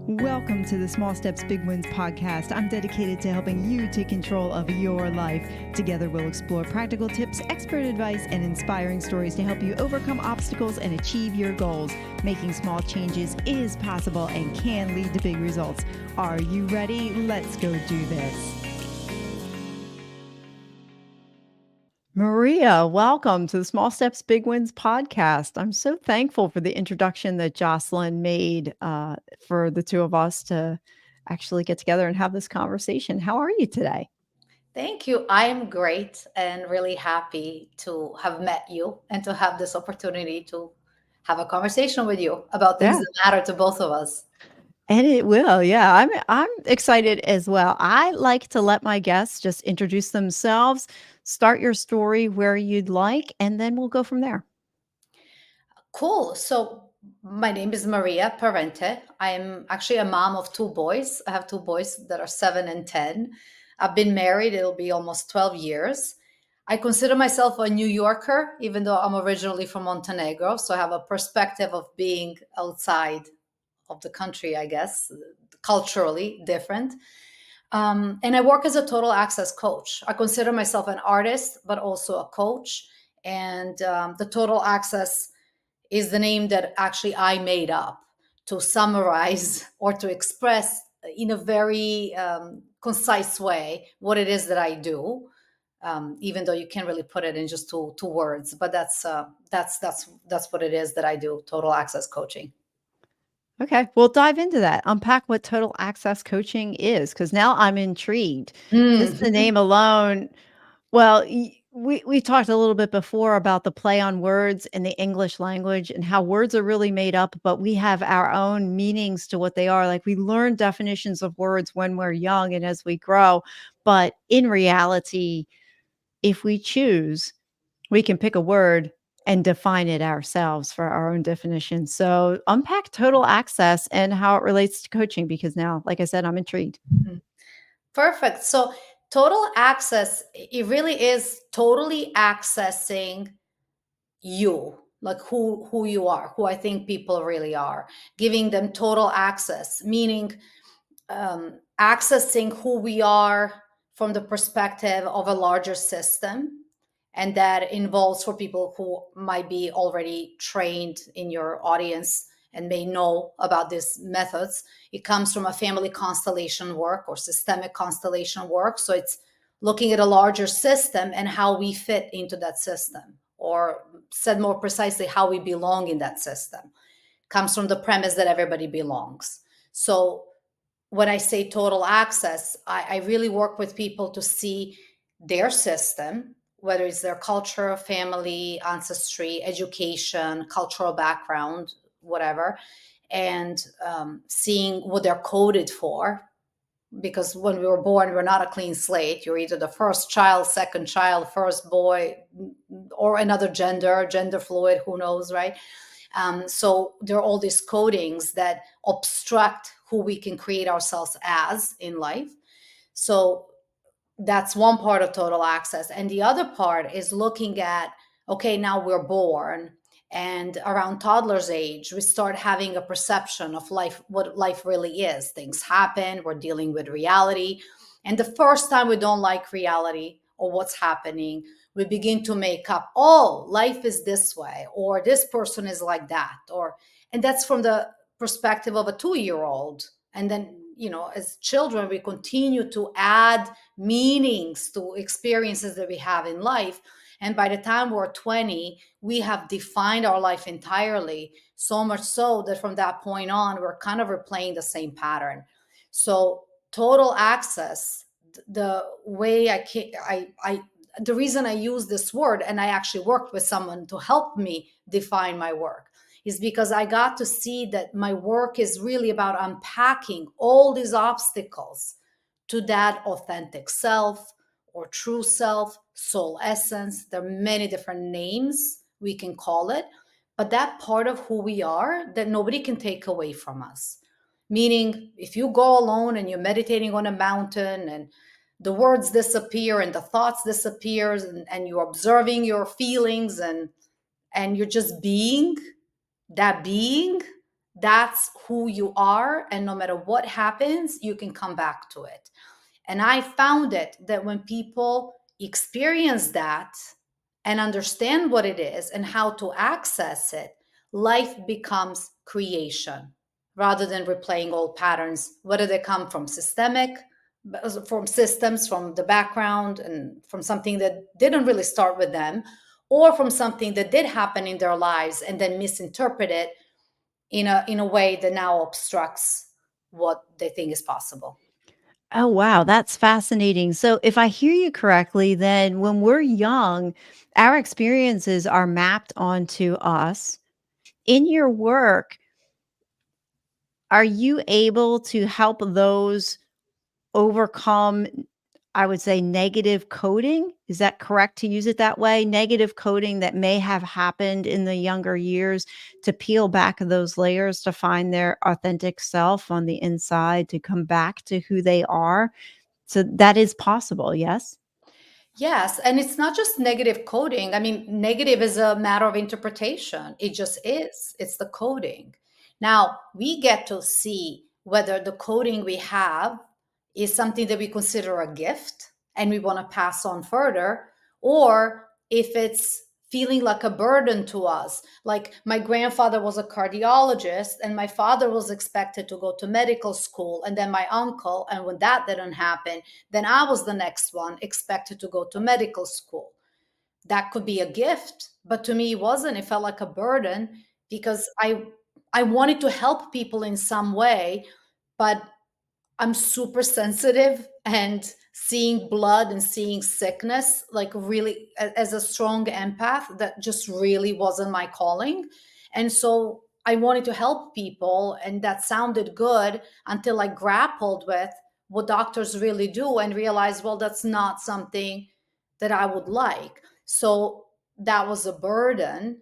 Welcome to the Small Steps, Big Wins podcast. I'm dedicated to helping you take control of your life. Together, we'll explore practical tips, expert advice, and inspiring stories to help you overcome obstacles and achieve your goals. Making small changes is possible and can lead to big results. Are you ready? Let's go do this. Marija, welcome to the Small Steps, Big Wins podcast. I'm so thankful for the introduction that Jocelyn made for the two of us to actually get together and have this conversation. How are you today? Thank you. I am great and really happy to have met you and to have this opportunity to have a conversation with you about things Yeah. that matter to both of us. And it will, yeah. I'm excited as well. I like to let my guests just introduce themselves, start your story where you'd like, and then we'll go from there. Cool. So, my name is Marija Parente. I'm actually a mom of two boys. I have two boys that are 7 and 10. I've been married, it'll be almost 12 years. I consider myself a New Yorker, even though I'm originally from Montenegro. So, I have a perspective of being outside of the country, I guess, culturally different. And I work as a total access coach. I consider myself an artist, but also a coach. And the total access is the name that actually I made up to summarize or to express in a very concise way what it is that I do. Even though you can't really put it in just two words, but that's what it is that I do. Total access coaching. Okay, we'll dive into that. Unpack what total access coaching is, because now I'm intrigued. Just the Mm. name alone. Well, we talked a little bit before about the play on words in the English language and how words are really made up, but we have our own meanings to what they are. Like we learn definitions of words when we're young and as we grow, but in reality, if we choose, we can pick a word and define it ourselves for our own definition. So, unpack total access and how it relates to coaching because now, like I said, I'm intrigued. Perfect. So total access, it really is totally accessing you, like who you are, who I think people really are, giving them total access, meaning accessing who we are from the perspective of a larger system. And that involves, for people who might be already trained in your audience and may know about these methods, it comes from a family constellation work or systemic constellation work. So it's looking at a larger system and how we fit into that system, or said more precisely, how we belong in that system. Comes from the premise that everybody belongs. So when I say total access, I really work with people to see their system, whether it's their culture, family, ancestry, education, cultural background, whatever, and seeing what they're coded for. Because when we were born, we're not a clean slate. You're either the first child, second child, first boy, or another gender, gender fluid, who knows, right? So there are all these codings that obstruct who we can create ourselves as in life. So that's one part of total access. And the other part is looking at, okay, now we're born. And around toddler's age, we start having a perception of life, what life really is. Things happen, we're dealing with reality. And the first time we don't like reality or what's happening, we begin to make up, oh, life is this way, or this person is like that. And that's from the perspective of a 2-year old. And then, as children, we continue to add meanings to experiences that we have in life. And by the time we're 20, we have defined our life entirely, so much so that from that point on, we're kind of replaying the same pattern. So, total access, the way the reason I use this word, and I actually worked with someone to help me define my work, is because I got to see that my work is really about unpacking all these obstacles to that authentic self or true self, soul essence. There are many different names we can call it, but that part of who we are that nobody can take away from us. Meaning, if you go alone and you're meditating on a mountain and the words disappear and the thoughts disappears, and you're observing your feelings, and you're just being, that's who you are, and no matter what happens, you can come back to it. And I found it that when people experience that and understand what it is and how to access it, life becomes creation rather than replaying old patterns, whether they come from systemic, from systems, from the background, and from something that didn't really start with them, or from something that did happen in their lives and then misinterpret it in a way that now obstructs what they think is possible. Oh, wow, that's fascinating. So, if I hear you correctly, then when we're young, our experiences are mapped onto us. In your work, are you able to help those overcome, I would say, negative coding? Is that correct to use it that way? Negative coding that may have happened in the younger years, to peel back those layers to find their authentic self on the inside, to come back to who they are. So that is possible, yes? Yes, and it's not just negative coding. I mean, negative is a matter of interpretation. It just is. It's the coding. Now, we get to see whether the coding we have is something that we consider a gift and we want to pass on further, or if it's feeling like a burden to us. Like my grandfather was a cardiologist, and my father was expected to go to medical school, and then my uncle, and when that didn't happen, then I was the next one expected to go to medical school. That could be a gift, but to me it wasn't. It felt like a burden because I wanted to help people in some way, but I'm super sensitive, and seeing blood and seeing sickness, like really as a strong empath, that just really wasn't my calling. And so I wanted to help people, and that sounded good until I grappled with what doctors really do and realized, well, that's not something that I would like. So that was a burden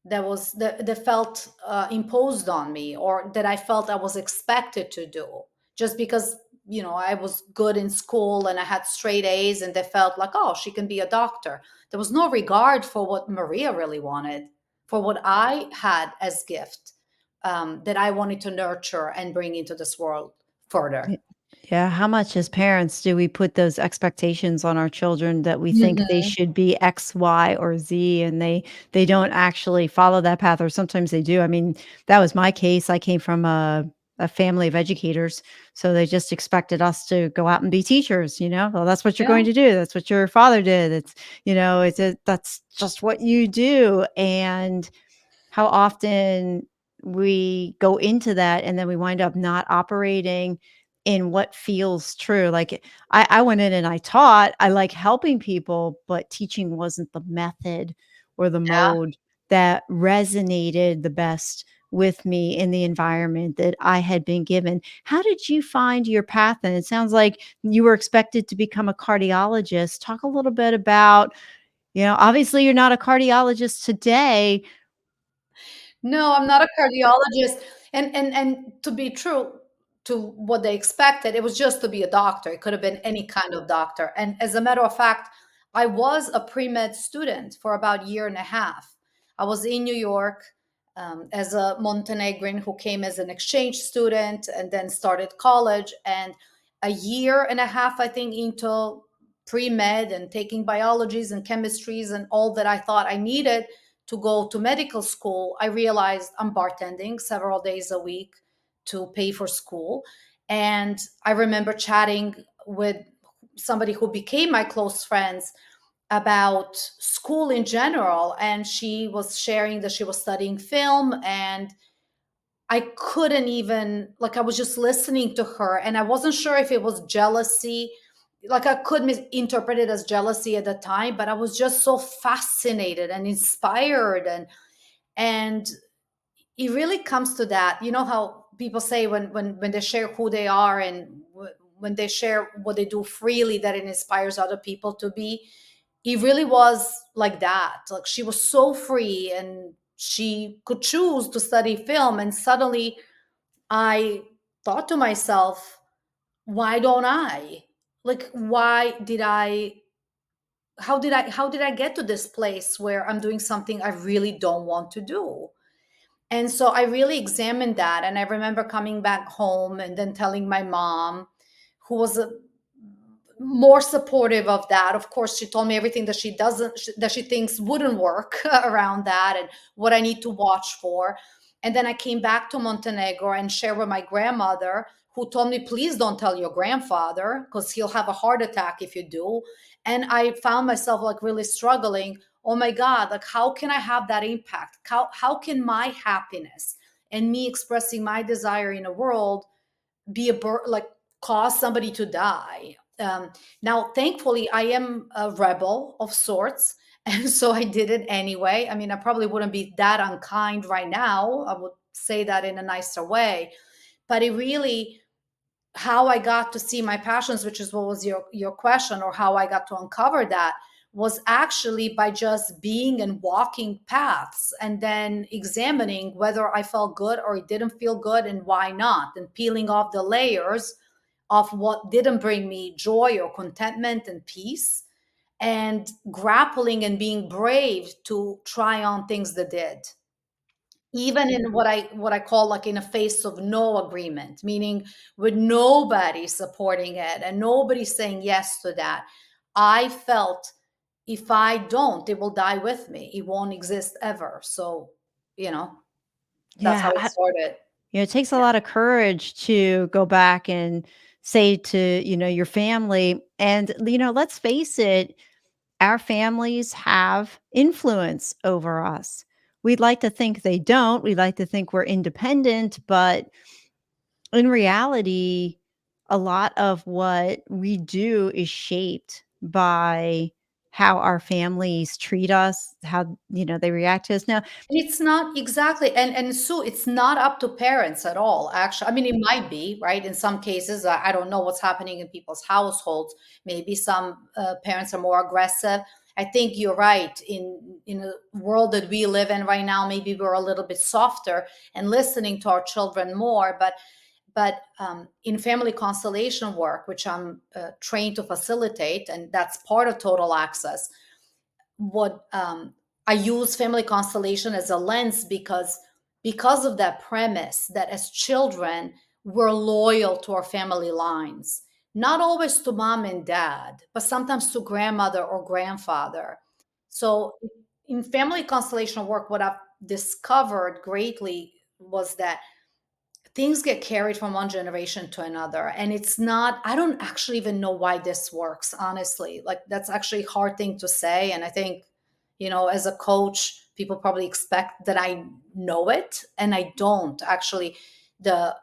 that felt imposed on me, or that I felt I was expected to do, just because I was good in school and I had straight A's, and they felt like, oh, she can be a doctor. There was no regard for what Maria really wanted, for what I had as gift, that I wanted to nurture and bring into this world further. Y Yeah, how much as parents do we put those expectations on our children that we think they Mhm. should be X, Y, or Z, and they don't actually follow that path, or sometimes they do. I mean, that was my case. I came from a family of educators, so they just expected us to go out and be teachers, you know? "Well, that's what you're Yeah. going to do. That's what your father did. That's just what you do." And how often we go into that and then we wind up not operating in what feels true. Like I went in and I taught, I like helping people, but teaching wasn't the method or the Yeah. mode that resonated the best with me in the environment that I had been given. How did you find your path? And it sounds like you were expected to become a cardiologist. Talk a little bit about, obviously you're not a cardiologist today. No, I'm not a cardiologist. And to be true to what they expected, it was just to be a doctor. It could have been any kind of doctor. And as a matter of fact, I was a pre-med student for about a year and a half. I was in New York, as a Montenegrin who came as an exchange student and then started college. And a year and a half, I think, into pre-med and taking biologies and chemistries and all that I thought I needed to go to medical school, I realized I'm bartending several days a week to pay for school. And I remember chatting with somebody who became my close friends about school in general. And she was sharing that she was studying film, and I couldn't even, like, I was just listening to her, and I wasn't sure if it was jealousy. Like, I could misinterpret it as jealousy at the time, but I was just so fascinated and inspired. And it really comes to that. You know how people say when they share who they are, and when they share what they do freely, that it inspires other people to be. It really was like that. Like, she was so free, and she could choose to study film, and suddenly I thought to myself, why don't I? Like, why did I how did I get to this place where I'm doing something I really don't want to do? And so I really examined that. And I remember coming back home and then telling my mom, who was more supportive of that. Of course, she told me everything that she doesn't, that she thinks wouldn't work around that, and what I need to watch for. And then I came back to Montenegro and shared with my grandmother, who told me, please don't tell your grandfather because he'll have a heart attack if you do. And I found myself like really struggling. Oh my God, like how can I have that impact? How can my happiness and me expressing my desire in the world be like cause somebody to die? Now, thankfully, I am a rebel of sorts. And so I did it anyway. I mean, I probably wouldn't be that unkind right now. I would say that in a nicer way. But it really, how I got to see my passions, which is what was your question, or how I got to uncover that, was actually by just being and walking paths and then examining whether I felt good or it didn't feel good and why not, and peeling off the layers of what didn't bring me joy or contentment and peace, and grappling and being brave to try on things that did, even in what I call like in a face of no agreement, meaning with nobody supporting it and nobody saying yes to that. I felt if I don't, it will die with me. It won't exist ever. So, you know, that's how Yeah, it started. it takes a lot of courage to go back and say to, your family, and, let's face it, our families have influence over us. We'd like to think they don't. We'd like to think we're independent, but in reality, a lot of what we do is shaped by how our families treat us, how, they react to us. Now, It's not exactly, and Sue, it's not up to parents at all, actually. I mean, it might be, right? In some cases, I don't know what's happening in people's households. Maybe some parents are more aggressive. I think you're right. In a world that we live in right now, maybe we're a little bit softer and listening to our children more. But in family constellation work, which I'm trained to facilitate, and that's part of total access, what I use family constellation as a lens because of that premise that as children we're loyal to our family lines, not always to mom and dad, but sometimes to grandmother or grandfather. So in family constellation work, what I've discovered greatly was that things get carried from one generation to another, and it's not, I don't actually even know why this works, honestly. Like, that's actually a hard thing to say, and I think, as a coach, people probably expect that I know it, and I don't actually. The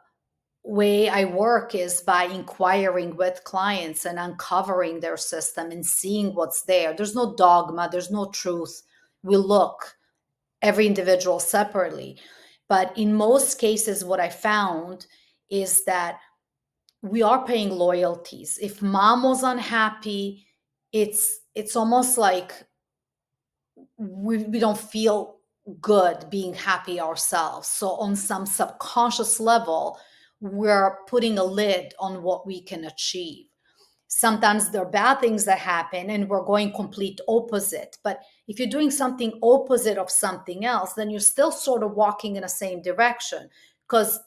way I work is by inquiring with clients and uncovering their system and seeing what's there. There's no dogma, there's no truth. We look every individual separately. But in most cases, what I found is that we are paying loyalties. If mom was unhappy, it's almost like we don't feel good being happy ourselves. So on some subconscious level, we're putting a lid on what we can achieve. Sometimes there are bad things that happen and we're going complete opposite. But if you're doing something opposite of something else, then you're still sort of walking in the same direction, because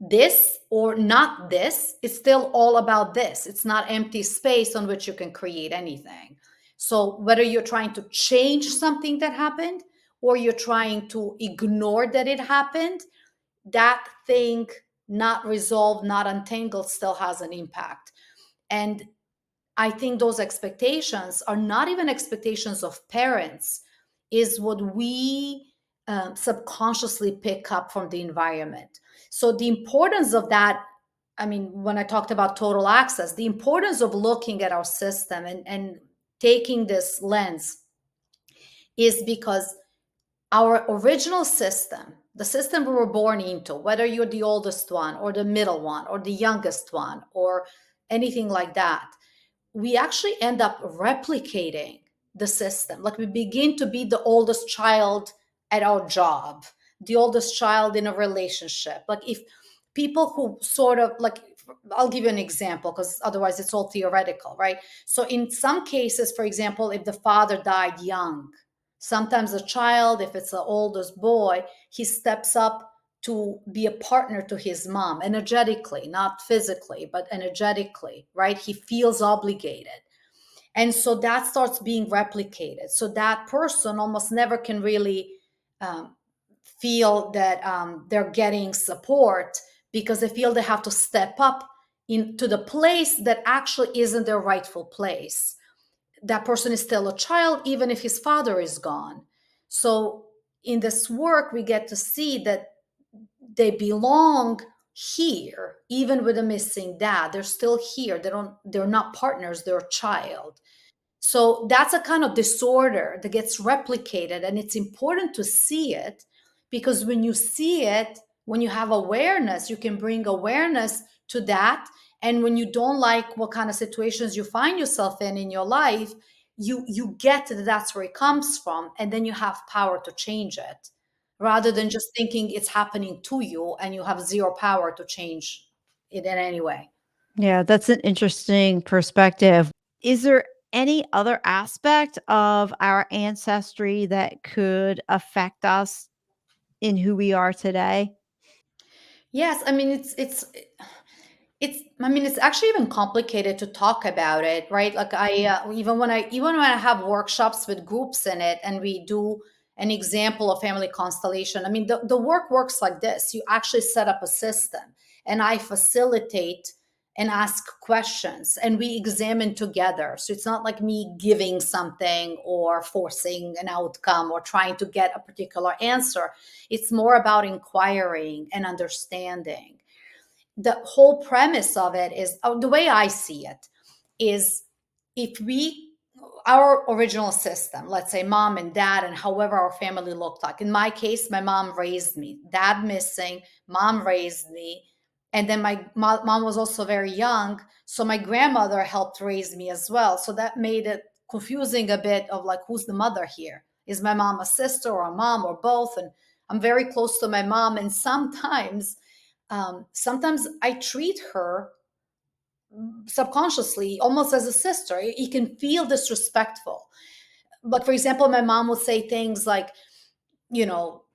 this or not this, it's still all about this. It's not empty space on which you can create anything. So whether you're trying to change something that happened or you're trying to ignore that it happened, that thing not resolved, not untangled, still has an impact. And I think those expectations are not even expectations of parents, is what we subconsciously pick up from the environment. So, the importance of that, I mean, when I talked about total access, the importance of looking at our system and taking this lens is because our original system, the system we were born into, whether you're the oldest one or the middle one or the youngest one or anything like that, we actually end up replicating the system. Like, we begin to be the oldest child at our job, the oldest child in a relationship. Like, if people who sort of like, I'll give you an example because otherwise it's all theoretical, right? So in some cases, for example, if the father died young, Sometimes a child, if it's the oldest boy, he steps up to be a partner to his mom energetically, not physically, but energetically, right? He feels obligated. And so that starts being replicated. So that person almost never can really um, feel that they're getting support because they feel they have to step up into the place that actually isn't their rightful place. That person is still a child, even if his father is gone. So in this work, we get to see that they belong here, even with a missing dad. They're still here. They're not partners, they're a child. So that's a kind of disorder that gets replicated, and it's important to see it because when you see it, when you have awareness, you can bring awareness to that. And when you don't like what kind of situations you find yourself in your life, you get that that's where it comes from, and then you have power to change it, rather than just thinking it's happening to you and you have zero power to change it in any way. Yeah, that's an interesting perspective. Is there any other aspect of our ancestry that could affect us in who we are today? Yes, I mean it's I mean it's actually even complicated to talk about it, right? Like even when I have workshops with groups in it and we do an example of family constellation. I mean the work works like this. You actually set up a system and I facilitate and ask questions and we examine together. So it's not like me giving something or forcing an outcome or trying to get a particular answer. It's more about inquiring and understanding. The whole premise of it is, the way I see it is, if we, our original system, let's say mom and dad and however our family looked like. In my case, my mom raised me, dad missing, mom raised me. And then my mom was also very young. So my grandmother helped raise me as well. So that made it confusing a bit of like, who's the mother here? Is my mom a sister or a mom or both? And I'm very close to my mom. And sometimes I treat her subconsciously almost as a sister. You can feel disrespectful. But for example, my mom would say things like,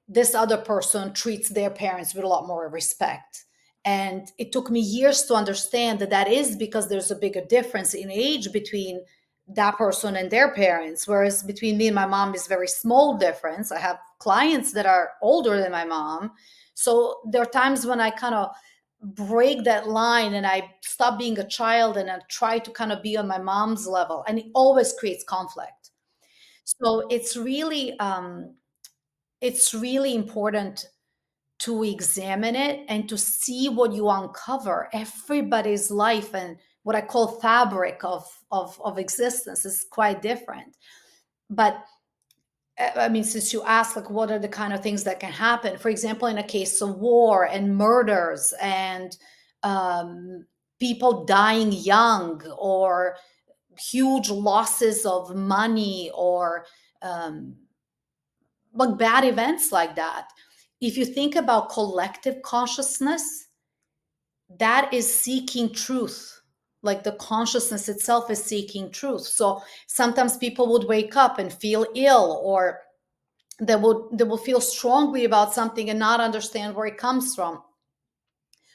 this other person treats their parents with a lot more respect. And it took me years to understand that that is because there's a bigger difference in age between that person and their parents. Whereas between me and my mom is very small difference. I have clients that are older than my mom. So there are times when I kind of break that line and I stop being a child and I try to kind of be on my mom's level. And it always creates conflict. So it's really important to examine it and to see what you uncover. Everybody's life and what I call fabric of existence is quite different. But I mean, since you asked, like, what are the kind of things that can happen? For example, in a case of war and murders and um, people dying young or huge losses of money or um, like bad events like that. If you think about collective consciousness, that is seeking truth. Like the consciousness itself is seeking truth. So sometimes people would wake up and feel ill, or they will feel strongly about something and not understand where it comes from.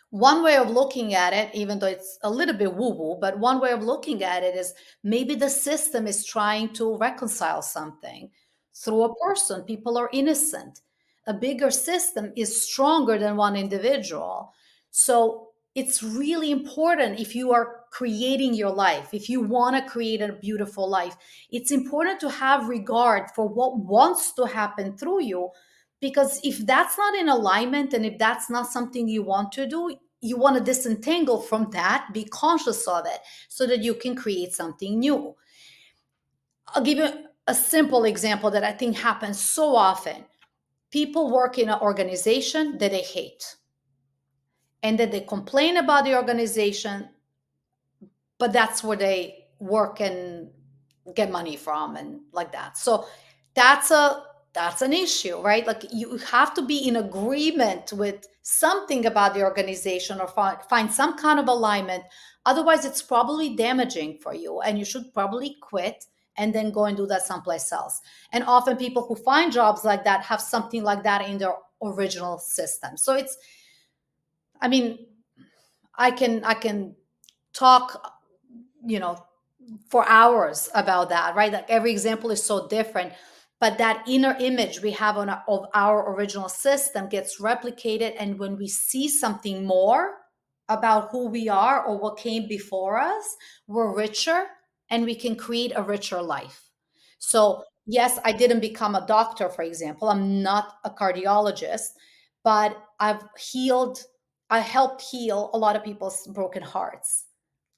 One way of looking at it, even though it's a little bit woo woo, but one way of looking at it is maybe the system is trying to reconcile something through a person. People are innocent. A bigger system is stronger than one individual. So it's really important, if you are creating your life, if you want to create a beautiful life, it's important to have regard for what wants to happen through you, because if that's not in alignment and if that's not something you want to do, you want to disentangle from that, be conscious of it so that you can create something new. I'll give you a simple example that I think happens so often. People work in an organization that they hate, and then they complain about the organization, but that's where they work and get money from and like that. So that's an issue, right? Like you have to be in agreement with something about the organization or find some kind of alignment. Otherwise it's probably damaging for you and you should probably quit and then go and do that someplace else. And often people who find jobs like that have something like that in their original system. So it's, I mean, I can talk, you know, for hours about that, right? Like every example is so different, but that inner image we have of our original system gets replicated. And when we see something more about who we are or what came before us, we're richer and we can create a richer life. So, yes, I didn't become a doctor, for example. I'm not a cardiologist, but I helped heal a lot of people's broken hearts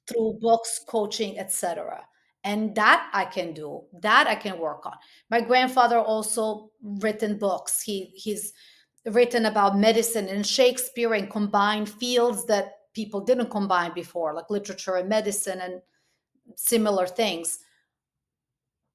through books, coaching, etc. And that I can do, that I can work on. My grandfather also written books. He's written about medicine and Shakespeare and combined fields that people didn't combine before, like literature and medicine and similar things.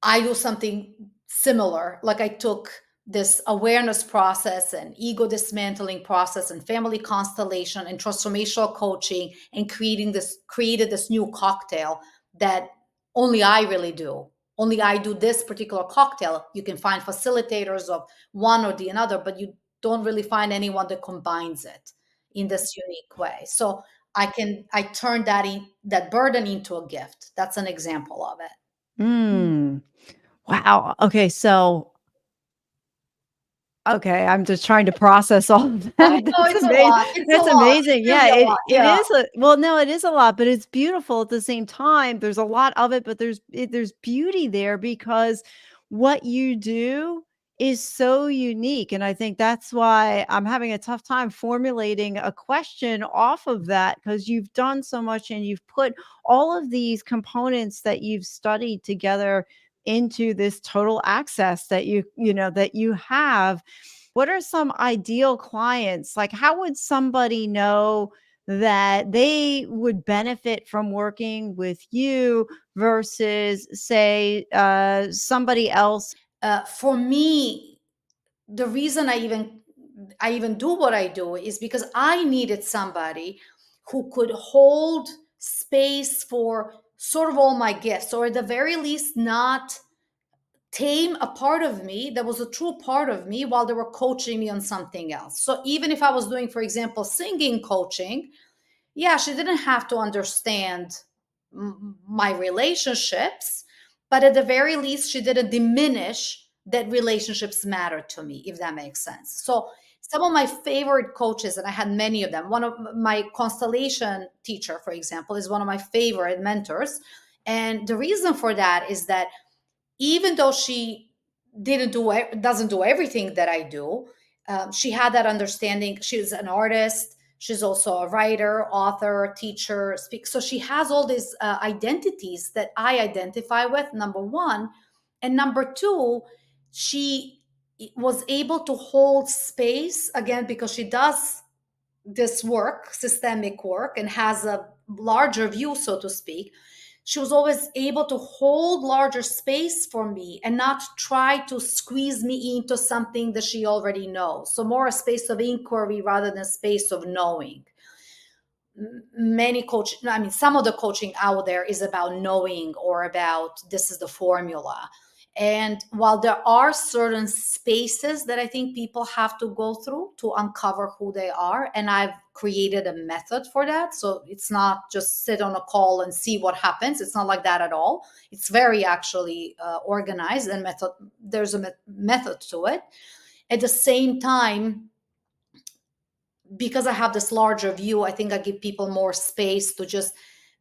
I do something similar. Like I took this awareness process and ego dismantling process and family constellation and transformational coaching and created this new cocktail that only I really do. Only I do this particular cocktail. You can find facilitators of one or the another, but you don't really find anyone that combines it in this unique way. So I turn that burden into a gift. That's an example of it. Mm. Wow. Okay, so okay, I'm just trying to process all of I that. know That's it's a amazing. lot. It's a That's lot. It's amazing. Yeah, really a lot. it Yeah. is a well, no, it is a lot, but it's beautiful at the same time. There's a lot of it, but there's beauty there because what you do is so unique, and I think that's why I'm having a tough time formulating a question off of that because 'cause you've done so much and you've put all of these components that you've studied together into this total access that that you have. What are some ideal clients? Like, how would somebody know that they would benefit from working with you versus, say, somebody else? For me, the reason I even do what I do is because I needed somebody who could hold space for sort of all my gifts, or at the very least, not tame a part of me that was a true part of me while they were coaching me on something else. So even if I was doing, for example, singing coaching, yeah, she didn't have to understand my relationships, but at the very least, she didn't diminish that relationships matter to me, if that makes sense. So, some of my favorite coaches, and I had many of them, one of my constellation teacher, for example, is one of my favorite mentors. And the reason for that is that even though she doesn't do everything that I do, she had that understanding. She's an artist. She's also a writer, author, teacher, speak. So she has all these identities that I identify with. Number one, and number two, she was able to hold space again because she does this work, systemic work, and has a larger view, so to speak. She was always able to hold larger space for me and not try to squeeze me into something that she already knows. So more a space of inquiry rather than a space of knowing. Many coach I mean some of the coaching out there is about knowing or about this is the formula. And while there are certain spaces that I think people have to go through to uncover who they are, and I've created a method for that, so it's not just sit on a call and see what happens. It's not like that at all. It's very actually organized and method. There's a method to it. At the same time, because I have this larger view, I think I give people more space to just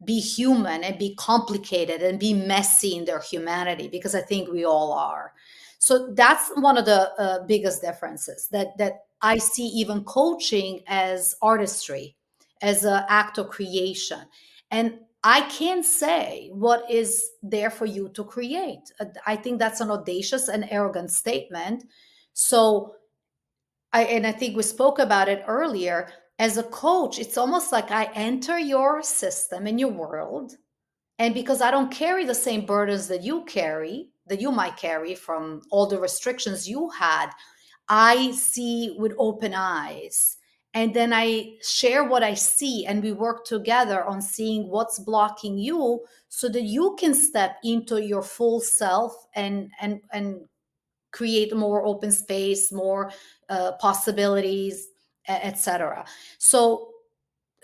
be human and be complicated and be messy in their humanity, because I think we all are. So that's one of the biggest differences, that I see even coaching as artistry, as an act of creation. And I can't say what is there for you to create. I think that's an audacious and arrogant statement. So and I think we spoke about it earlier. As a coach, it's almost like I enter your system and your world. And because I don't carry the same burdens that you carry, that you might carry from all the restrictions you had, I see with open eyes. And then I share what I see, and we work together on seeing what's blocking you so that you can step into your full self and create more open space, more possibilities, etc. So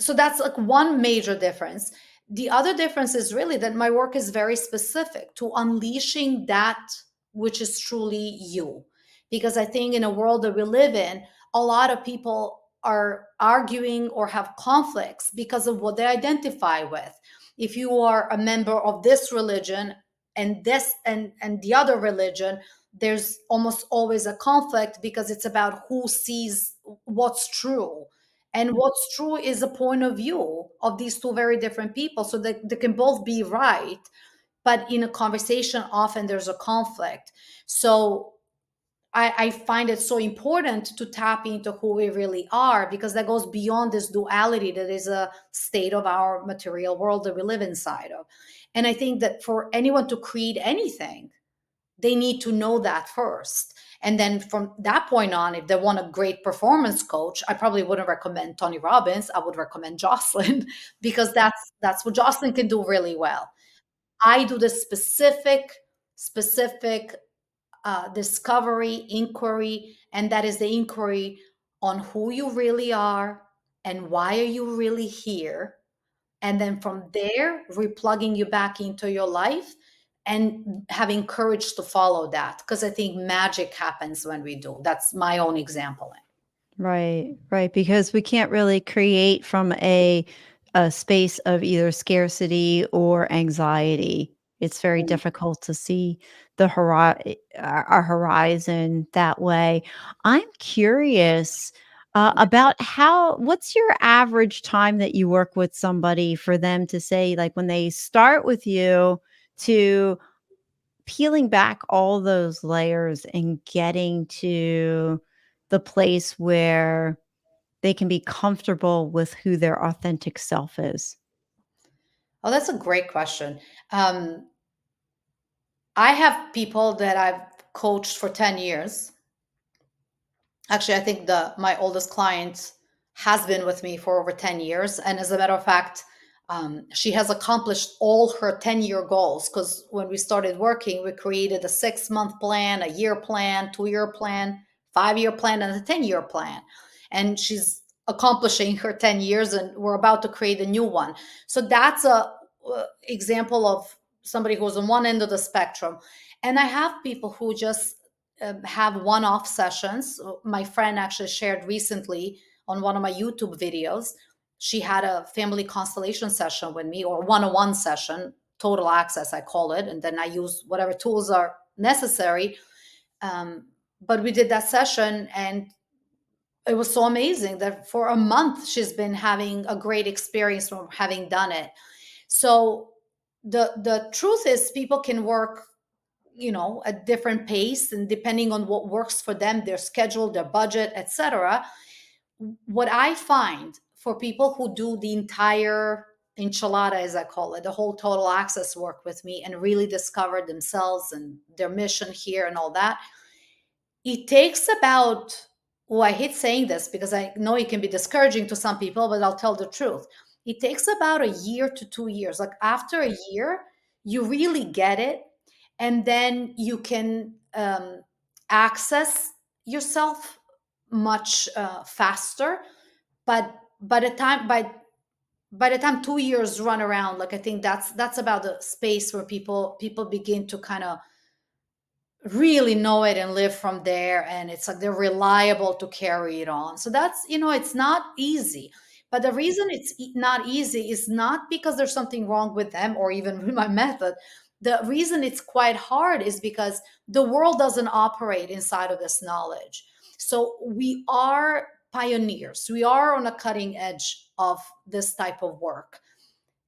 that's like one major difference. The other difference is really that my work is very specific to unleashing that which is truly you. Because I think in a world that we live in, a lot of people are arguing or have conflicts because of what they identify with. If you are a member of this religion and this and the other religion, there's almost always a conflict because it's about who sees what's true, and what's true is a point of view of these two very different people. So they can both be right, but in a conversation, often there's a conflict. So I find it so important to tap into who we really are, because that goes beyond this duality that is a state of our material world that we live inside of. And I think that for anyone to create anything, they need to know that first. And then from that point on, if they want a great performance coach, I probably wouldn't recommend Tony Robbins. I would recommend Jocelyn because that's what Jocelyn can do really well. I do the specific discovery, inquiry, and that is the inquiry on who you really are and why are you really here, and then from there replugging you back into your life and having courage to follow that, because I think magic happens when we do. That's my own example. Right, right, because we can't really create from a space of either scarcity or anxiety. It's very difficult to see our horizon that way. I'm curious about what's your average time that you work with somebody for them to say, like, when they start with you to peeling back all those layers and getting to the place where they can be comfortable with who their authentic self is. Oh, that's a great question. um, I have people that I've coached for 10 years. Actually, I think the my oldest client has been with me for over 10 years. And as a matter of fact, she has accomplished all her 10-year goals, because when we started working, we created a 6-month plan, a year plan, 2-year plan, 5-year plan, and a 10-year plan. And she's accomplishing her 10 years, and we're about to create a new one. So that's a example of somebody who's on one end of the spectrum. And I have people who just have one-off sessions. My friend actually shared recently on one of my YouTube videos. She had a family constellation session with me, or one-on-one session, total access, I call it. And then I use whatever tools are necessary. But we did that session, and it was so amazing that for a month she's been having a great experience from having done it. So the truth is, people can work, a different pace, and depending on what works for them, their schedule, their budget, etc. What I find for people who do the entire enchilada, as I call it, the whole total access work with me, and really discover themselves and their mission here and all that, it takes about, oh, I hate saying this because I know it can be discouraging to some people, but I'll tell the truth. It takes about a year to 2 years. Like after a year, you really get it. And then you can access yourself much faster. But by the time 2 years run around, like I think that's about the space where people begin to kind of really know it and live from there, and it's like they're reliable to carry it on. So that's, it's not easy. But the reason it's not easy is not because there's something wrong with them or even with my method. The reason it's quite hard is because the world doesn't operate inside of this knowledge. So we are pioneers, we are on a cutting edge of this type of work.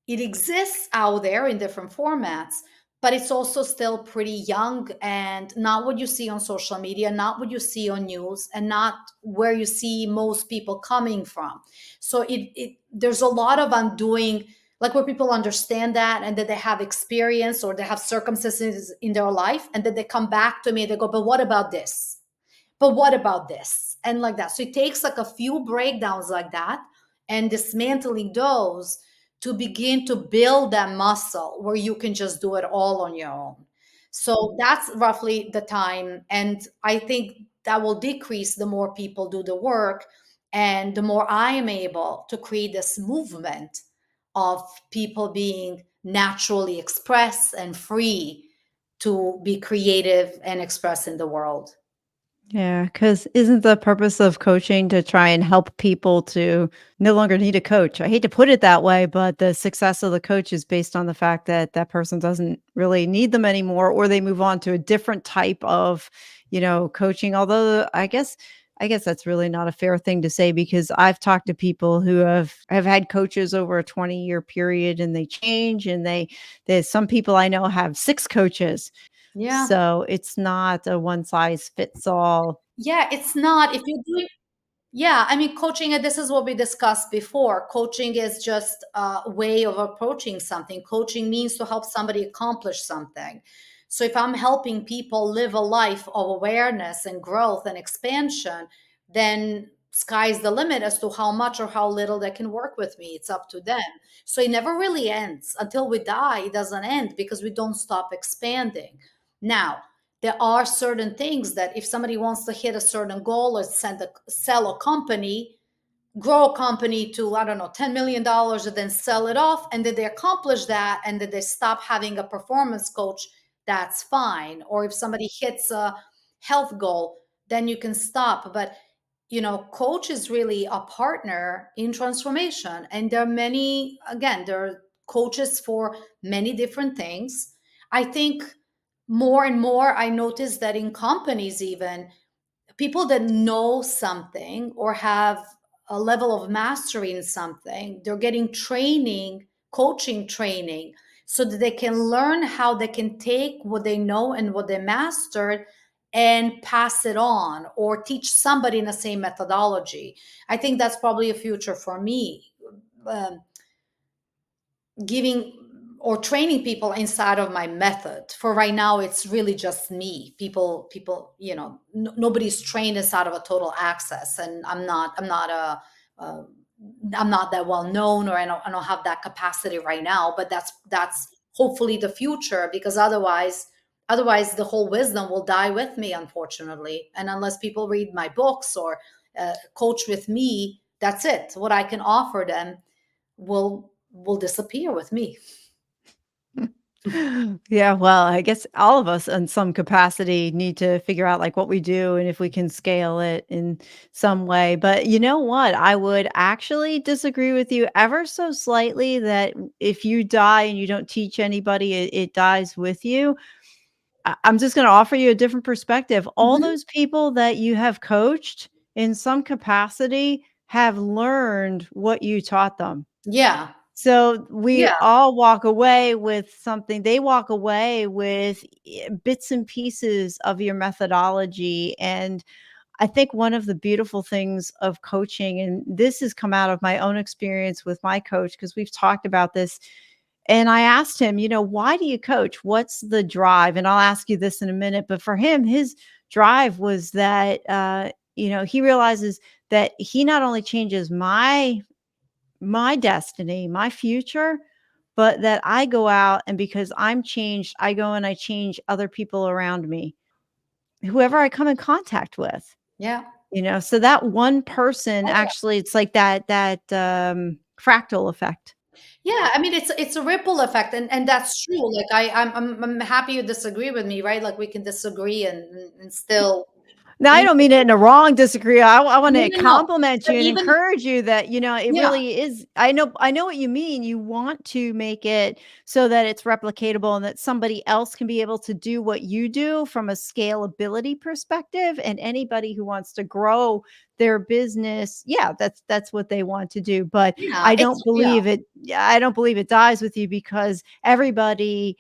It exists out there in different formats, but it's also still pretty young, and not what you see on social media, not what you see on news, and not where you see most people coming from. So there's a lot of undoing, like where people understand that, and that they have experience or they have circumstances in their life, and then they come back to me and they go, but what about this? But what about this? and like that. So it takes like a few breakdowns like that and dismantling those to begin to build that muscle where you can just do it all on your own. So that's roughly the time. And I think that will decrease the more people do the work and the more I am able to create this movement of people being naturally expressed and free to be creative and express in the world. Yeah, because 'cause isn't the purpose of coaching to try and help people to no longer need a coach? I hate to put it that way, but the success of the coach is based on the fact that that person doesn't really need them anymore, or they move on to a different type of, coaching. Although I guess that's really not a fair thing to say because I've talked to people who have had coaches over a 20-year period and they change and there's some people I know have 6 coaches. Yeah. So, it's not a one size fits all. Yeah, it's not. If you're doing Yeah, I mean, coaching, and this is what we discussed before. Coaching is just a way of approaching something. Coaching means to help somebody accomplish something. So if I'm helping people live a life of awareness and growth and expansion, then sky's the limit as to how much or how little they can work with me. It's up to them. So it never really ends. Until we die, it doesn't end because we don't stop expanding. Now, there are certain things that if somebody wants to hit a certain goal or sell a company, grow a company to, I don't know, $10 million and then sell it off, and then they accomplish that and then they stop having a performance coach, that's fine. Or if somebody hits a health goal, then you can stop. But coach is really a partner in transformation. And there are many, again, there are coaches for many different things. I think more and more I notice that in companies, even people that know something or have a level of mastery in something, they're getting training, coaching training, so that they can learn how they can take what they know and what they mastered and pass it on or teach somebody in the same methodology. I think that's probably a future for me. Um, Giving or training people inside of my method. For right now, it's really just me. People, nobody's trained inside of a total access, and uh, I'm not that well known, or I don't have that capacity right now. But that's hopefully the future, because otherwise the whole wisdom will die with me, unfortunately. And unless people read my books or coach with me, that's it. What I can offer them will disappear with me. Yeah, well, I guess all of us in some capacity need to figure out like what we do and if we can scale it in some way. But you know what? I would actually disagree with you ever so slightly that if you die and you don't teach anybody, it dies with you. I'm just going to offer you a different perspective. All Mhm. those people that you have coached in some capacity have learned what you taught them. Yeah. So we Yeah. all walk away with something. They walk away with bits and pieces of your methodology. And I think one of the beautiful things of coaching, and this has come out of my own experience with my coach, because we've talked about this. And I asked him, why do you coach? What's the drive? And I'll ask you this in a minute. But for him, his drive was that, he realizes that he not only changes my destiny, my future, but that I go out and because I'm changed, I go and I change other people around me, whoever I come in contact with, Yeah. so that one person Oh, actually it's like fractal effect. yeah. I mean, it's a ripple effect, and that's true. Like I'm happy you disagree with me, right? Like we can disagree and still. Now, I Even, don't mean it in a wrong disagree. I no, wanna no, no. compliment But you and even, encourage you that, it yeah, really is I know what you mean. You want to make it so that it's replicatable and that somebody else can be able to do what you do from a scalability perspective, and anybody who wants to grow their business, yeah, that's what they want to do, but yeah. It's yeah. I don't believe it dies with you because everybody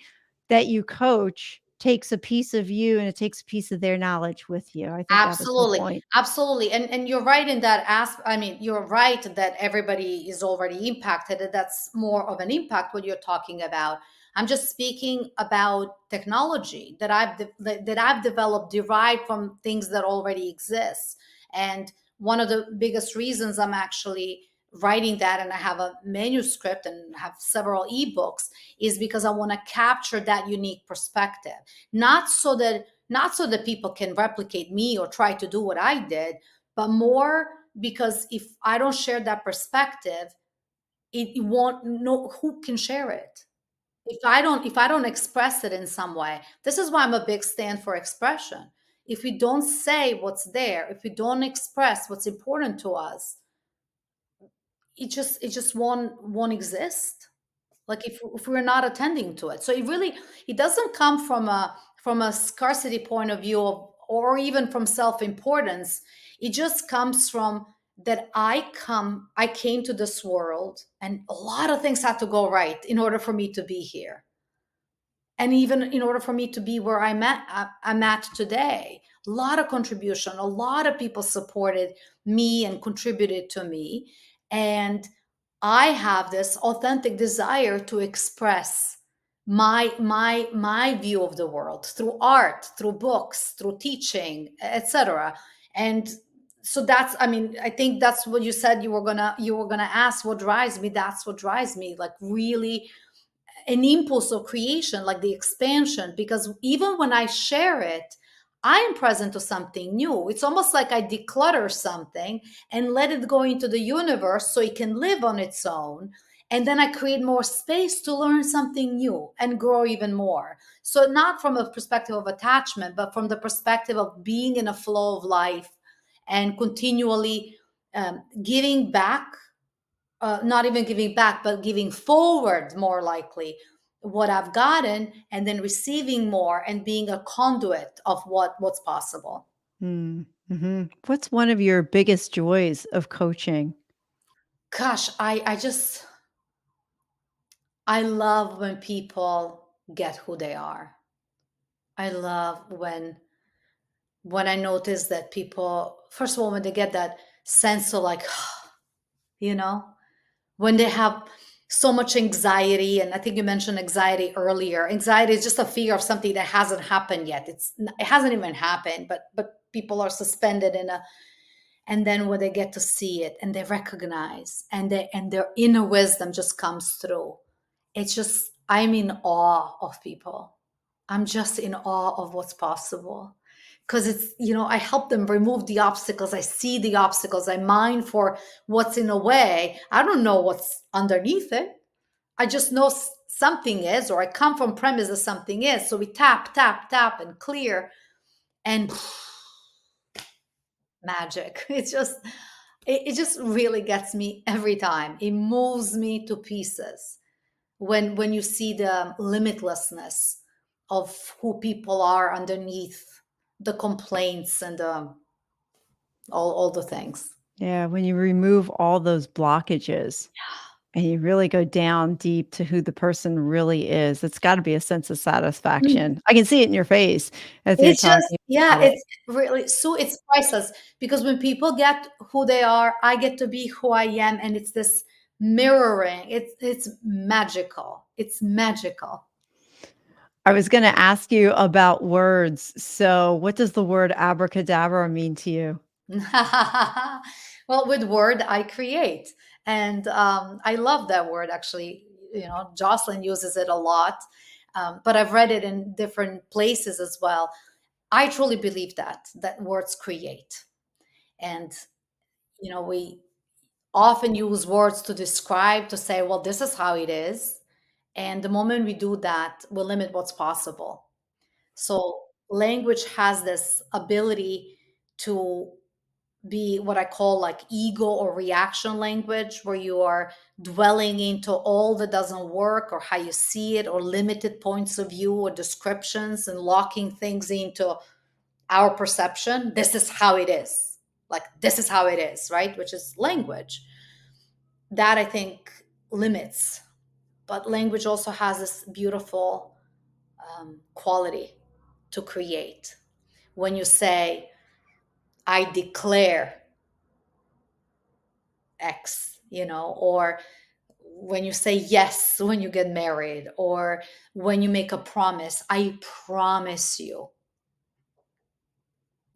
that you coach takes a piece of you and it takes a piece of their knowledge with you. I think that was the Absolutely. point. Absolutely. And you're right in that I mean, you're right that everybody is already impacted. And that's more of an impact what you're talking about. I'm just speaking about technology that I've developed derived from things that already exist. And one of the biggest reasons I'm actually writing that, and I have a manuscript and have several ebooks, is because I want to capture that unique perspective. Not so that people can replicate me or try to do what I did, but more because if I don't share that perspective, it won't know who can share it. If I don't express it in some way. This is why I'm a big stand for expression. If we don't say what's there, if we don't express what's important to us, it just won't exist. Like if we're not attending to it. So it doesn't come from a scarcity point of view or even from self-importance. It just comes from that I came to this world and a lot of things had to go right in order for me to be here, and even in order for me to be where I'm at today. A lot of contribution, a lot of people supported me and contributed to me, and I have this authentic desire to express my view of the world through art, through books, through teaching, etc. And so that's, I mean, I think that's what you said you were gonna ask, what drives me. That's what drives me, like really an impulse of creation, like the expansion, because even when I share it, I am present to something new. It's almost like I declutter something and let it go into the universe so it can live on its own. And then I create more space to learn something new and grow even more. So, not from a perspective of attachment, but from the perspective of being in a flow of life and continually giving back, not even giving back, but giving forward more likely what I've gotten, and then receiving more and being a conduit of what's possible. Mm, mhm. What's one of your biggest joys of coaching? Gosh, I love when people get who they are. I love when I notice that people, first of all, when they get that sense of like, you know, when they have so much anxiety. And I think you mentioned anxiety earlier. Anxiety is just a fear of something that hasn't happened yet. It hasn't even happened, but people are suspended in a, and then when they get to see it and they recognize, and their inner wisdom just comes through. It's just, I'm in awe of people. I'm just in awe of what's possible, because it's, I help them remove the obstacles. I see the obstacles. I mind for what's in the way. I don't know what's underneath it. I just know something is, or I come from premise that something is. So we tap, tap, tap, and clear, and magic. It just really gets me every time. It moves me to pieces when you see the limitlessness of who people are underneath the complaints and all the things. Yeah, when you remove all those blockages and you really go down deep to who the person really is, it's gotta be a sense of satisfaction. I can see it in your face as you're It's just, talking yeah, about it. it's really so, it's priceless, because when people get who they are, I get to be who I am, and it's this mirroring. It's magical. It's magical. I was gonna ask you about words. So, what does the word abracadabra mean to you? Well, with word I create, and I love that word actually. Jocelyn uses it a lot, but I've read it in different places as well. I truly believe that words create, and we often use words to describe, to say, well, this is how it is. And the moment we do that, we limit what's possible. So language has this ability to be what I call like ego or reaction language, where you are dwelling into all that doesn't work or how you see it, or limited points of view or descriptions, and locking things into our perception. This is how it is. Like, this is how it is, right? Which is language. That, I think, limits. But language also has this beautiful quality to create. When you say, I declare X, or when you say yes when you get married, or when you make a promise, I promise you,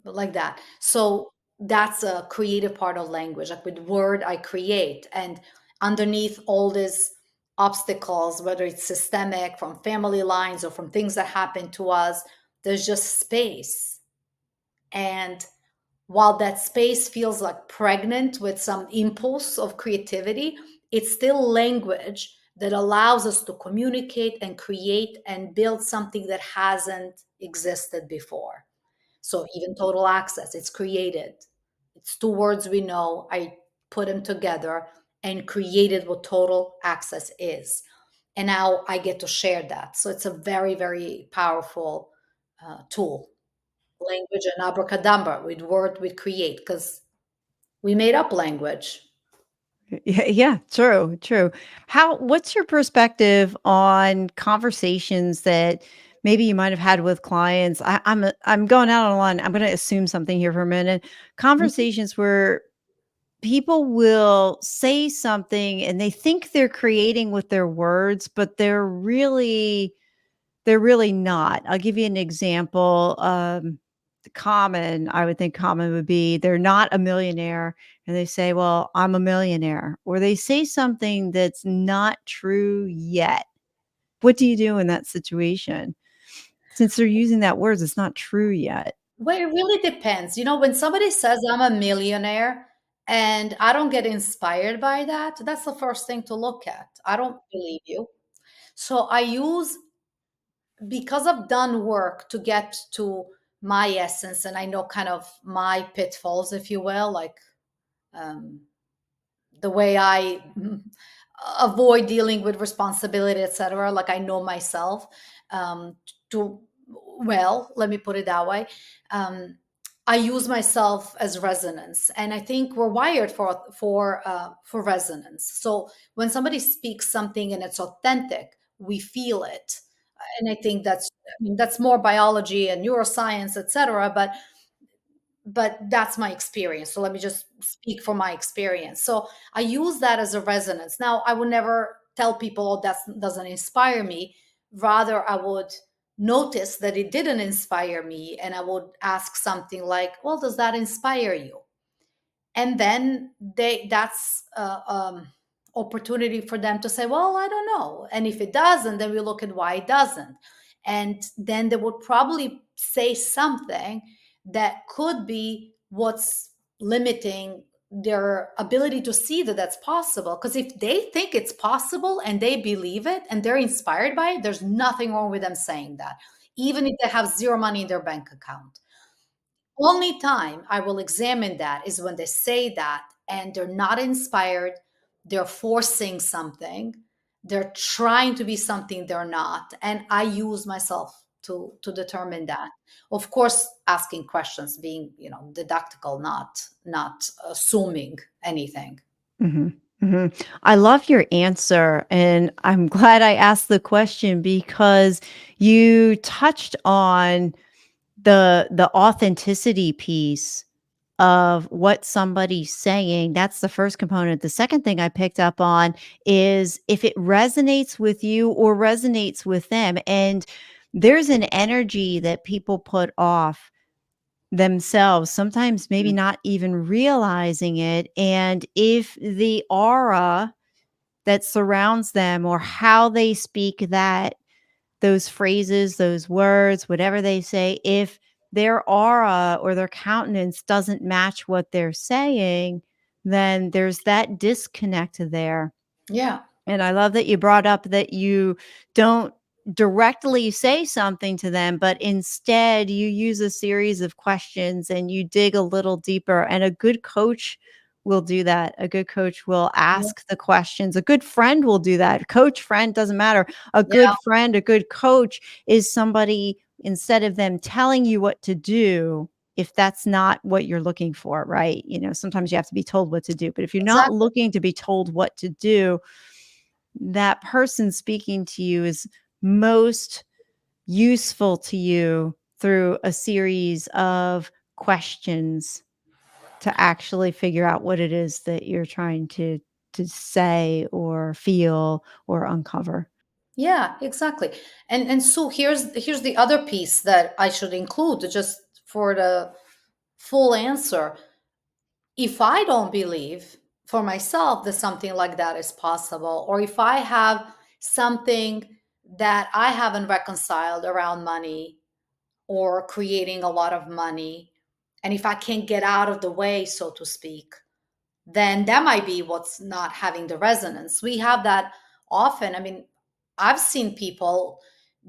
like that. So that's a creative part of language. Like with word, I create, and underneath all these obstacles, whether it's systemic from family lines or from things that happen to us, there's just space. And while that space feels like pregnant with some impulse of creativity, it's still language that allows us to communicate and create and build something that hasn't existed before. So even total access, it's created. It's two words we know. I put them together and created what total access is. And now I get to share that. So it's a very, very powerful tool. Language and abracadabra with word we create because we made up language. Yeah, yeah, true, true. What's your perspective on conversations that maybe you might have had with clients? I'm going out on a line. I'm going to assume something here for a minute. Mhm. Conversations where people will say something and they think they're creating with their words, but they're really not. I'll give you an example. I would think common would be they're not a millionaire and they say, "Well, I'm a millionaire," or they say something that's not true yet. What do you do in that situation? Since they're using that words, it's not true yet. Well, it really depends. When somebody says I'm a millionaire and I don't get inspired by that, that's the first thing to look at. I don't believe you. So I use, because I've done work to get to my essence and I know kind of my pitfalls, if you will, like um, the way I avoid dealing with responsibility, etc. Like I know myself to well, let me put it that way. Um, I use myself as resonance, and I think we're wired for resonance. So when somebody speaks something and it's authentic, we feel it, and I think that's more biology and neuroscience, etc. But that's my experience. So let me just speak from my experience. So I use that as a resonance. Now, I would never tell people, oh, that doesn't inspire me. Rather, I would notice that it didn't inspire me. And I would ask something like, well, does that inspire you? And then that's opportunity for them to say, well, I don't know. And if it doesn't, then we look at why it doesn't. And then they would probably say something that could be what's limiting their ability to see that that's possible. Because if they think it's possible and they believe it and they're inspired by it, there's nothing wrong with them saying that, even if they have zero money in their bank account. Only time I will examine that is when they say that and they're not inspired, they're forcing something, they're trying to be something they're not, and I use myself to determine that. Of course, asking questions, being didactical, not assuming anything. Mhm, mhm. I love your answer, and I'm glad I asked the question because you touched on the authenticity piece of what somebody's saying. That's the first component. The second thing I picked up on is if it resonates with you or resonates with them, and there's an energy that people put off themselves, sometimes maybe Mm. not even realizing it. And if the aura that surrounds them or how they speak those phrases, those words, whatever they say, if their aura or their countenance doesn't match what they're saying, then there's that disconnect there. Yeah. And I love that you brought up that you don't directly say something to them, but instead you use a series of questions and you dig a little deeper. And a good coach will do that. A good coach will Yeah. ask the questions. A good friend will do that. Coach, friend, doesn't matter. A Yeah. good friend, a good coach is somebody, instead of them telling you what to do, if that's not what you're looking for, right? Sometimes you have to be told what to do, but if you're not Exactly. looking to be told what to do, that person speaking to you is most useful to you through a series of questions to actually figure out what it is that you're trying to say or feel or uncover. Yeah, exactly. And so here's the other piece that I should include just for the full answer. if I don't believe for myself that something like that is possible, or if I have something that I haven't reconciled around money or creating a lot of money, and if I can't get out of the way, so to speak, then that might be what's not having the resonance. We have that often. I mean, I've seen people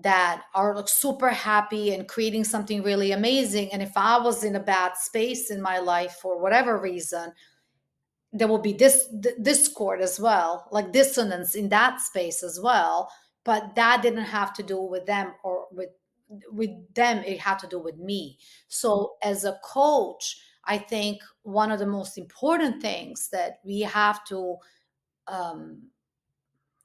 that are like super happy and creating something really amazing. And if I was in a bad space in my life for whatever reason, there will be this discord as well, like dissonance in that space as well. But that didn't have to do with them or with them, it had to do with me. So as a coach, I think one of the most important things that we have to um,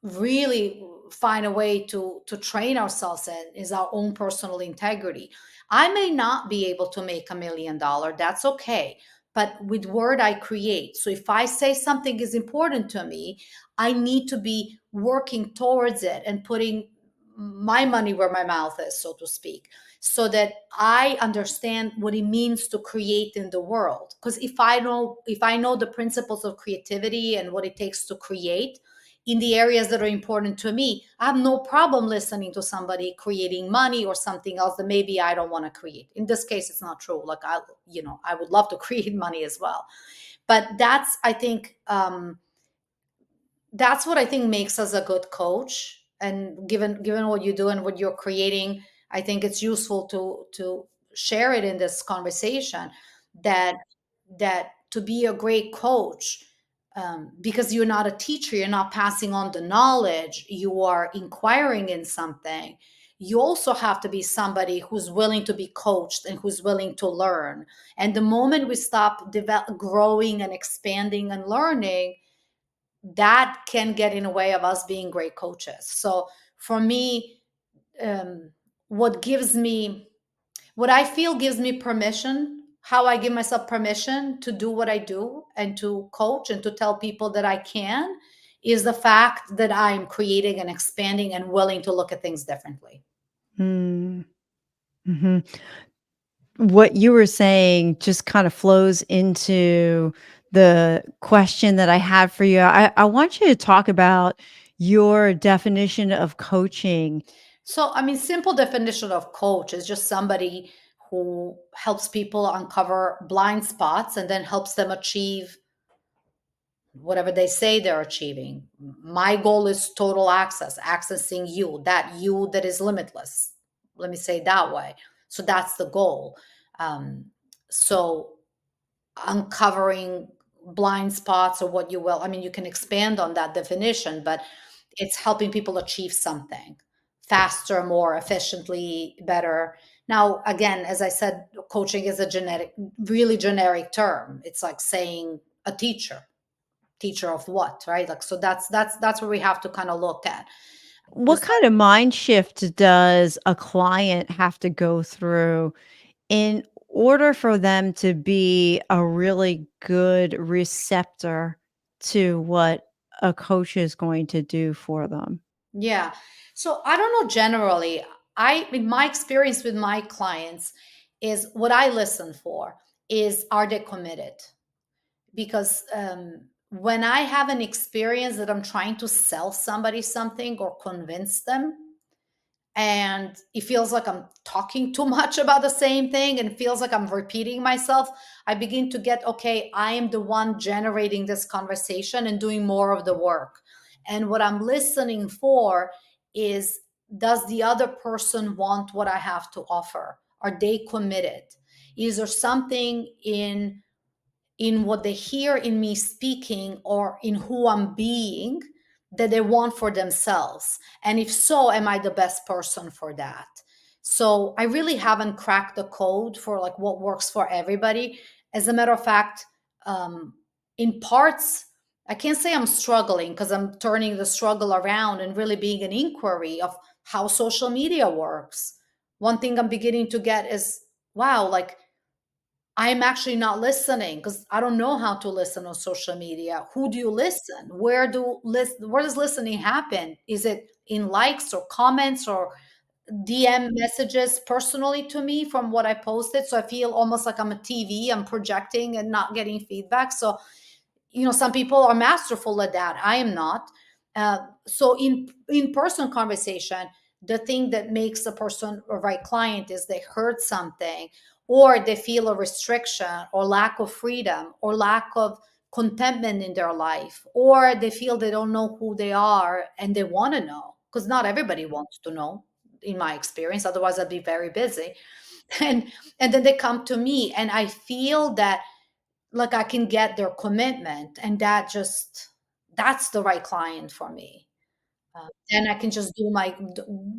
really find a way to train ourselves in is our own personal integrity. I may not be able to make $1 million, that's okay, but with word I create. So if I say something is important to me, I need to be working towards it and putting my money where my mouth is, so to speak, so that I understand what it means to create in the world. Because if I know the principles of creativity and what it takes to create in the areas that are important to me, I have no problem listening to somebody creating money or something else that maybe I don't want to create. In this case, it's not true. Like I would love to create money as well. But that's what I think makes us a good coach. And given what you do and what you're creating, I think it's useful to share it in this conversation that to be a great coach, because you're not a teacher, you're not passing on the knowledge, you are inquiring in something. You also have to be somebody who's willing to be coached and who's willing to learn. And the moment we stop growing and expanding and learning, that can get in the way of us being great coaches. So for me, um, what gives me, what I feel gives me permission, how I give myself permission to do what I do and to coach and to tell people that I can, is the fact that I'm creating and expanding and willing to look at things differently. Mm, mhm. What you were saying just kind of flows into the question that I had for you. I want you to talk about your definition of coaching. So, I mean, simple definition of coach is just somebody who helps people uncover blind spots and then helps them achieve whatever they say they're achieving. My goal is total access, accessing you that is limitless. Let me say it that way. So that's the goal. Um, so uncovering blind spots or what you will, I mean, you can expand on that definition, but it's helping people achieve something faster, more efficiently, better. Now, again, as I said, coaching is a really generic term. It's like saying a teacher of what, right? Like, so that's where we have to kind of look at. What Besides, kind of mind shift does a client have to go through in order for them to be a really good receptor to what a coach is going to do for them? yeah. So I don't know generally. In my experience with my clients, is what I listen for is, are they committed? Because when I have an experience that I'm trying to sell somebody something or convince them, and it feels like I'm talking too much about the same thing and it feels like I'm repeating myself, I begin to get, okay, I am the one generating this conversation and doing more of the work. And what I'm listening for is, does the other person want what I have to offer? Are they committed? Is there something in what they hear in me speaking or in who I'm being that they want for themselves? And if so, am I the best person for that? So I really haven't cracked the code for like what works for everybody. As a matter of fact, um, in parts, I can't say I'm struggling because I'm turning the struggle around and really being an inquiry of how social media works. One thing I'm beginning to get is, wow, like I'm actually not listening because I don't know how to listen on social media. Who do you listen? Where does listening happen? Is it in likes or comments or DM messages personally to me from what I posted. So I feel almost like I'm a TV, I'm projecting and not getting feedback. So, some people are masterful at that. I am not. So in person conversation, the thing that makes a person a right client is they heard something, or they feel a restriction or lack of freedom or lack of contentment in their life, or they feel they don't know who they are and they want to know, because not everybody wants to know, in my experience. Otherwise I'd be very busy. and and then they come to me and I feel that, like, I can get their commitment, and that's the right client for me. And I can just do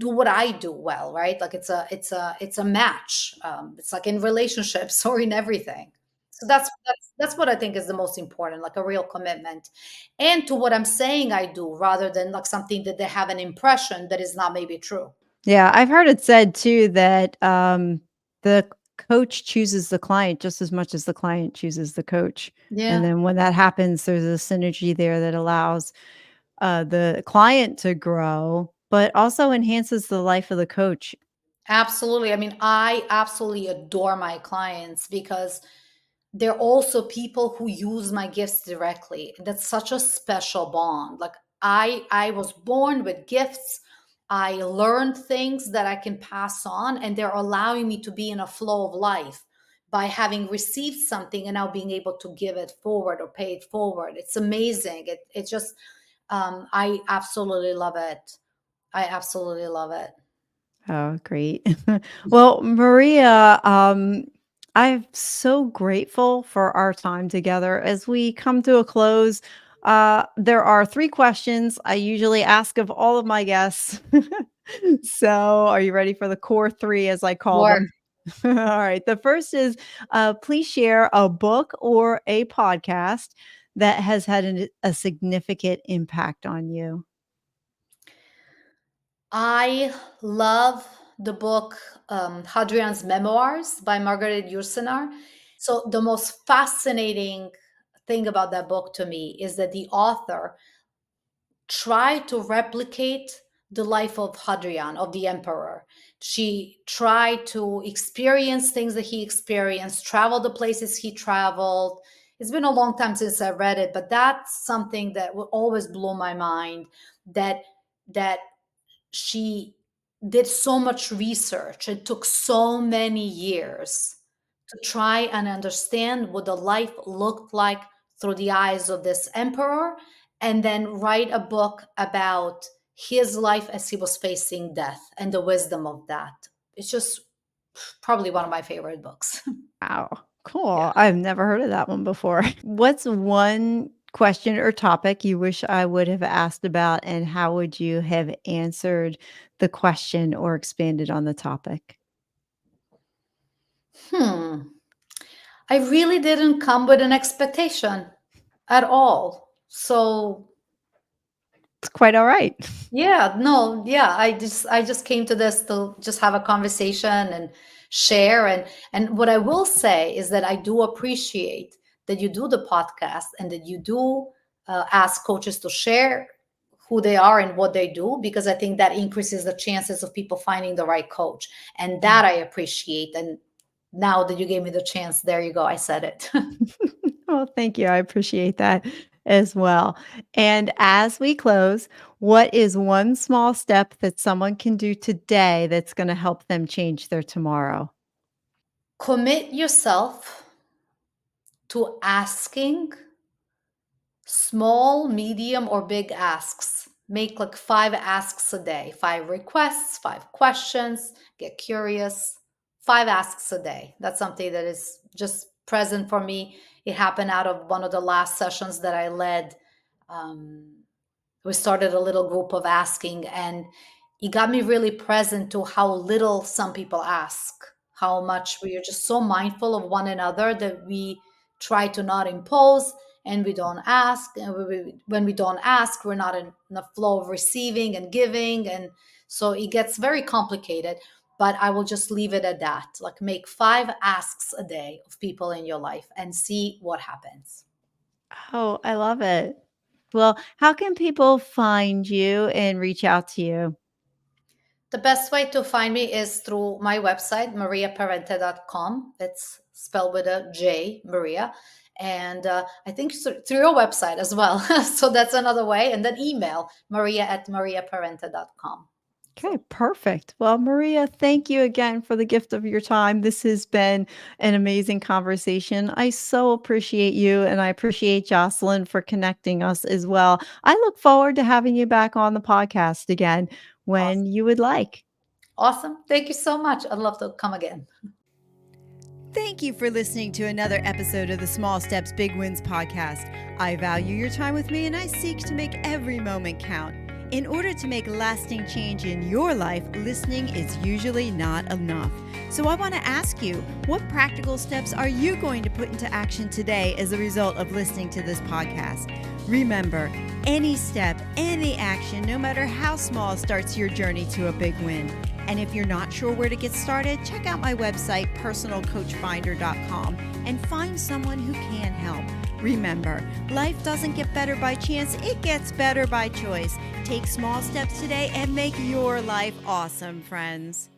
what I do well, right? Like, it's a match. It's like in relationships or in everything. So that's what I think is the most important, like a real commitment, and to what I'm saying I do, rather than like something that they have an impression that is not maybe true. Yeah, I've heard it said too that, the coach chooses the client just as much as the client chooses the coach, and Yeah, then when that happens, there's a synergy there that allows, the client to grow, but also enhances the life of the coach. absolutely. I mean, I absolutely adore my clients because they're also people who use my gifts directly. That's such a special bond. Like, I was born with gifts. I learned things that I can pass on, and they're allowing me to be in a flow of life by having received something and now being able to give it forward or pay it forward. It's amazing. It just I absolutely love it. I absolutely love it. Oh, great. Well, Maria, I'm so grateful for our time together. As we come to a close, there are 3 questions I usually ask of all of my guests. So, are you ready for the core 3 as I call Or them? All right. The first is, please share a book or a podcast that has had a significant impact on you. I love the book, Hadrian's Memoirs by Margaret Yourcenar. So the most fascinating thing about that book to me is that the author tried to replicate the life of Hadrian, of the emperor. She tried to experience things that he experienced, travel the places he traveled. It's been a long time since I read it, but that's something that will always blow my mind, that that she did so much research. It took so many years to try and understand what the life looked like through the eyes of this emperor, and then write a book about his life as he was facing death and the wisdom of that. It's just probably one of my favorite books. Wow, Yeah. cool. I've never heard of that one before. What's one question or topic you wish I would have asked about, and how would you have answered the question or expanded on the topic? Hmm. I really didn't come with an expectation at all. So It's quite all right. yeah, no, yeah, I just came to this to just have a conversation and share, and what I will say is that I do appreciate that you do the podcast and that you do ask coaches to share who they are and what they do, because I think that increases the chances of people finding the right coach, and that I appreciate. And now that you gave me the chance, there you go, I said it. Well, thank you. I appreciate that as well. And as we close, what is one small step that someone can do today that's going to help them change their tomorrow? Commit yourself to asking small, medium, or big asks. Make like 5 asks a day, 5 requests, 5 questions, get curious. 5 asks a day. That's something that is just present for me. It happened out of one of the last sessions that I led. Um, we started a little group of asking, and it got me really present to how little some people ask, how much we are just so mindful of one another that we try to not impose, and we don't ask, and when we don't ask, we're not in the flow of receiving and giving, and so it gets very complicated. But I will just leave it at that. Like, make 5 asks a day of people in your life and see what happens. Oh, I love it. Well, how can people find you and reach out to you? The best way to find me is through my website, mariaparente.com. It's spelled with a J, Maria. And I think through your website as well. So that's another way. And then email maria@mariaparente.com. Okay, So perfect. Well, Maria, thank you again for the gift of your time. This has been an amazing conversation. I so appreciate you, and I appreciate Jocelyn for connecting us as well. I look forward to having you back on the podcast again when awesome. you would like. Awesome. Thank you so much. I'd love to come again. Thank you for listening to another episode of the Small Steps, Big Wins podcast. I value your time with me, and I seek to make every moment count. In order to make lasting change in your life, listening is usually not enough. So I want to ask you, what practical steps are you going to put into action today as a result of listening to this podcast? Remember, any step, any action, no matter how small, starts your journey to a big win. And if you're not sure where to get started, check out my website, personalcoachfinder.com, and find someone who can help. Remember, life doesn't get better by chance, it gets better by choice. Take small steps today and make your life awesome, friends.